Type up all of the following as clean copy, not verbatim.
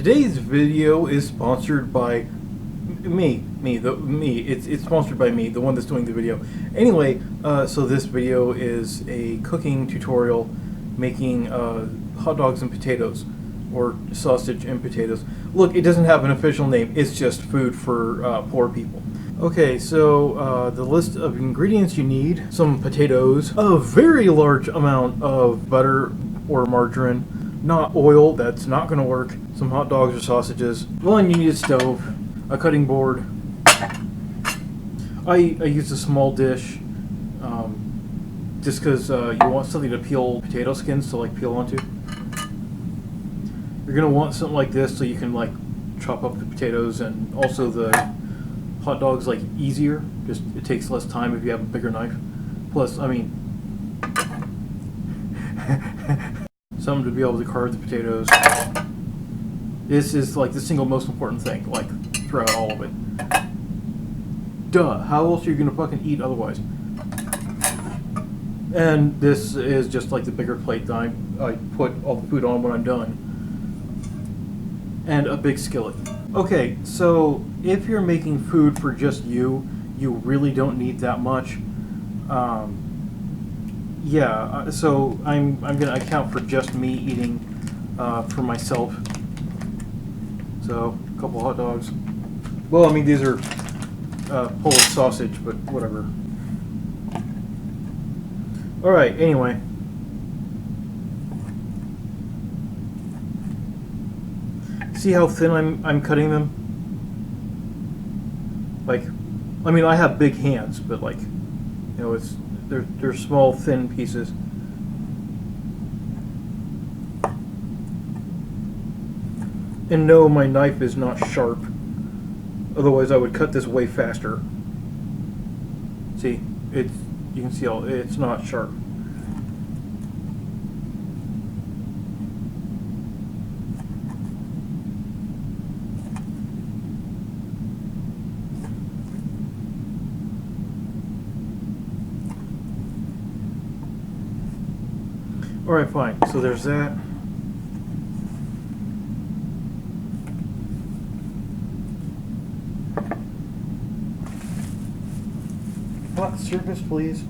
Today's video is sponsored by me. It's sponsored by me, the one that's doing the video. Anyway, so this video is a cooking tutorial making hot dogs and potatoes, or sausage and potatoes. Look, it doesn't have an official name. It's just food for poor people. Okay, so the list of ingredients you need: some potatoes, a very large amount of butter or margarine, not oil, that's not going to work, some hot dogs or sausages. Well, and you need a stove, a cutting board. I use a small dish just because you want something to peel potato skins to peel onto. You're going to want something like this so you can chop up the potatoes, and also the hot dogs easier. Just it takes less time if you have a bigger knife. Plus, I mean, something to be able to carve the potatoes. This is the single most important thing, throughout all of it. Duh, how else are you gonna fucking eat otherwise? And this is just the bigger plate that I put all the food on when I'm done. And a big skillet. Okay, so if you're making food for just you really don't need that much. So I'm gonna account for just me eating for myself. So a couple hot dogs. Well, I mean these are Polish sausage, but whatever. All right. Anyway, see how thin I'm cutting them. I mean, I have big hands, but they're small, thin pieces. And no, my knife is not sharp. Otherwise, I would cut this way faster. See, you can see it's not sharp. Alright, fine. So there's that. Hot service, please.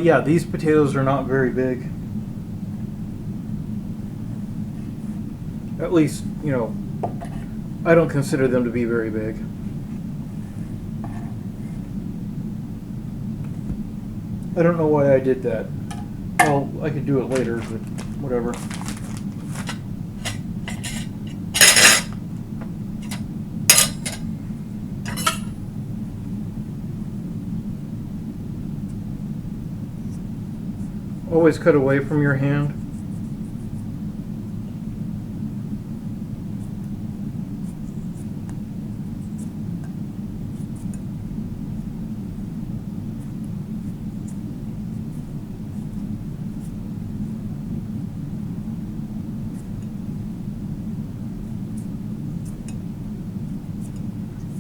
Yeah, these potatoes are not very big. At least, I don't consider them to be very big. I don't know why I did that. Well, I could do it later, but whatever. Always cut away from your hand.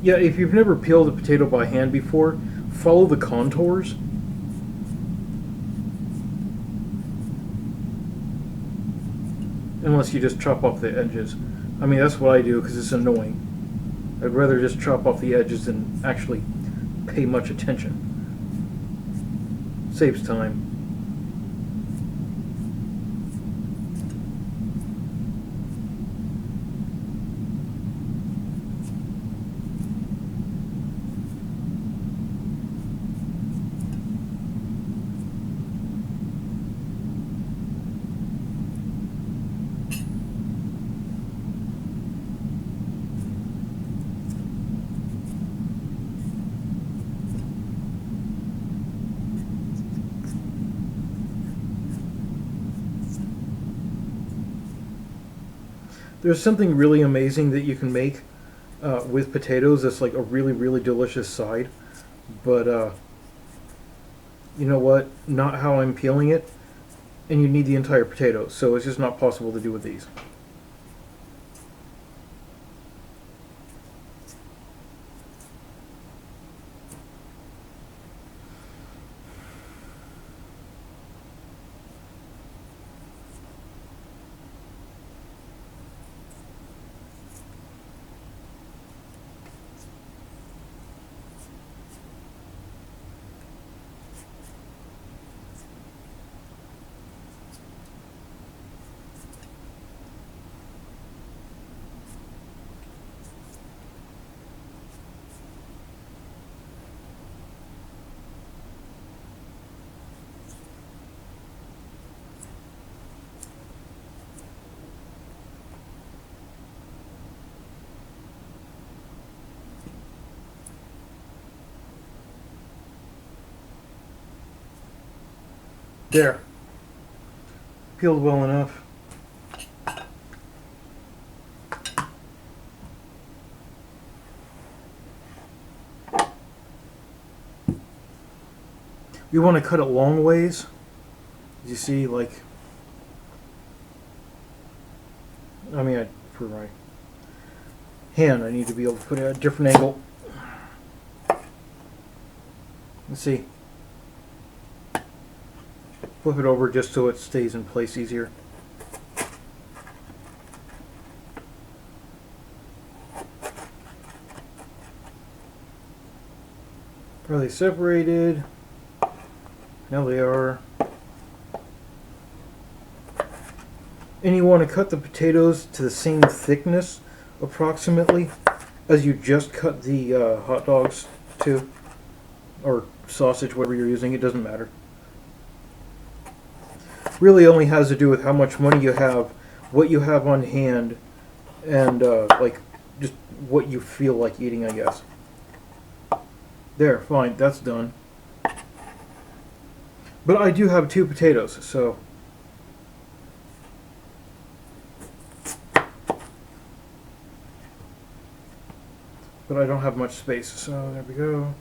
Yeah, if you've never peeled a potato by hand before, follow the contours. Unless you just chop off the edges. I mean, that's what I do because it's annoying. I'd rather just chop off the edges than actually pay much attention. Saves time. There's something really amazing that you can make with potatoes that's a really, really delicious side. But you know what, not how I'm peeling it, and you need the entire potato, so it's just not possible to do with these. There. Peeled well enough. You want to cut it long ways. You see, like, I mean, for my hand, I need to be able to put it at a different angle. Let's see. Flip it over just so it stays in place easier. Are they separated? Now they are. And you want to cut the potatoes to the same thickness, approximately, as you just cut the hot dogs to, or sausage, whatever you're using, it doesn't matter. Really only has to do with how much money you have, what you have on hand, and like just what you feel like eating, I guess. There, fine, that's done. But I do have 2 potatoes, so but I don't have much space, so there we go.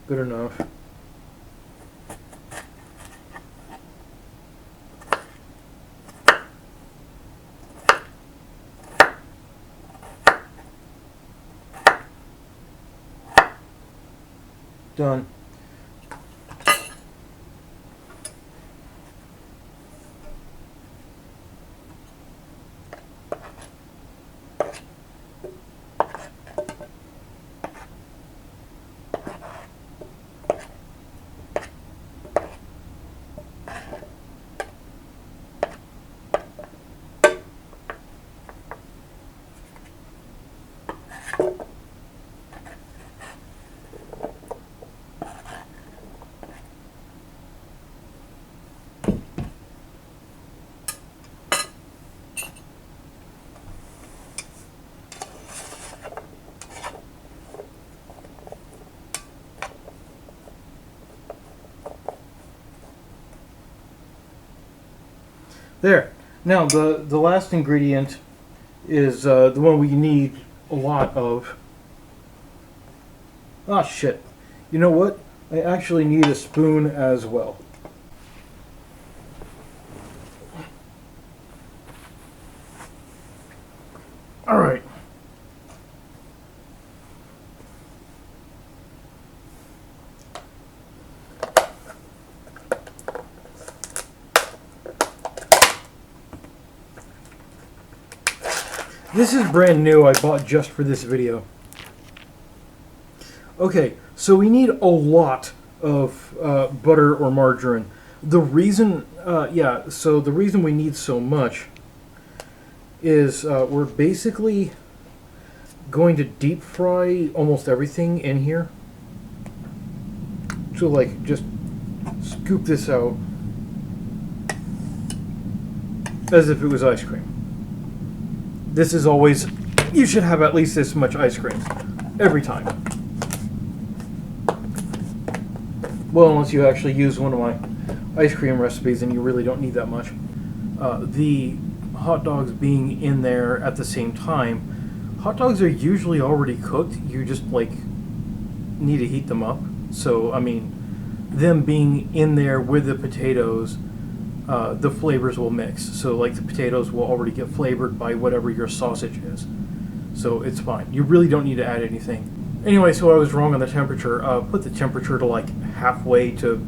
Good enough. Done. There. Now the last ingredient is the one we need a lot of. Ah, shit. You know what? I actually need a spoon as well. Alright. This is brand new, I bought just for this video. Okay, so we need a lot of butter or margarine. The reason, the reason we need so much is we're basically going to deep fry almost everything in here. So like, just scoop this out as if it was ice cream. This is always, you should have at least this much ice cream every time. Well, unless you actually use one of ice cream recipes, and you really don't need that much. The hot dogs being in there at the same time, hot dogs are usually already cooked. You just like need to heat them up. So I mean, them being in there with the potatoes, the flavors will mix. So like the potatoes will already get flavored by whatever your sausage is. So it's fine. You really don't need to add anything. Anyway, so I was wrong on the temperature. Put the temperature to like halfway to,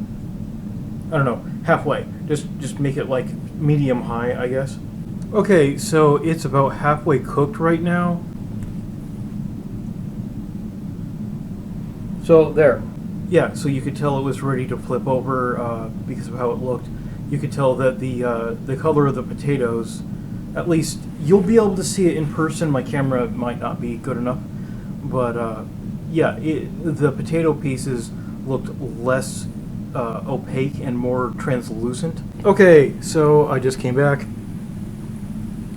I don't know, halfway. Just make it like medium high, I guess. Okay, so it's about halfway cooked right now. So there. Yeah, so you could tell it was ready to flip over because of how it looked. You could tell that the color of the potatoes, at least you'll be able to see it in person. My camera might not be good enough, but yeah, the potato pieces looked less opaque and more translucent. Okay, so I just came back.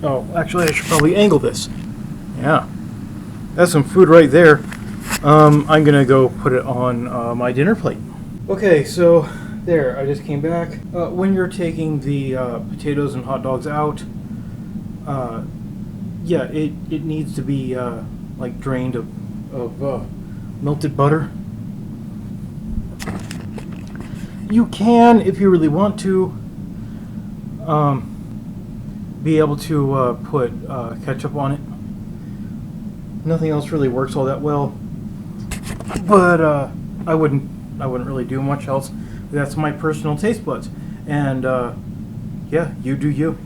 Oh, actually, I should probably angle this. Yeah, that's some food right there. I'm gonna go put it on my dinner plate. Okay, so there, I just came back. When you're taking the potatoes and hot dogs out, yeah, it needs to be like drained of melted butter. You can, if you really want to, be able to put ketchup on it. Nothing else really works all that well, but I wouldn't really do much else. That's my personal taste buds, and yeah, you do you.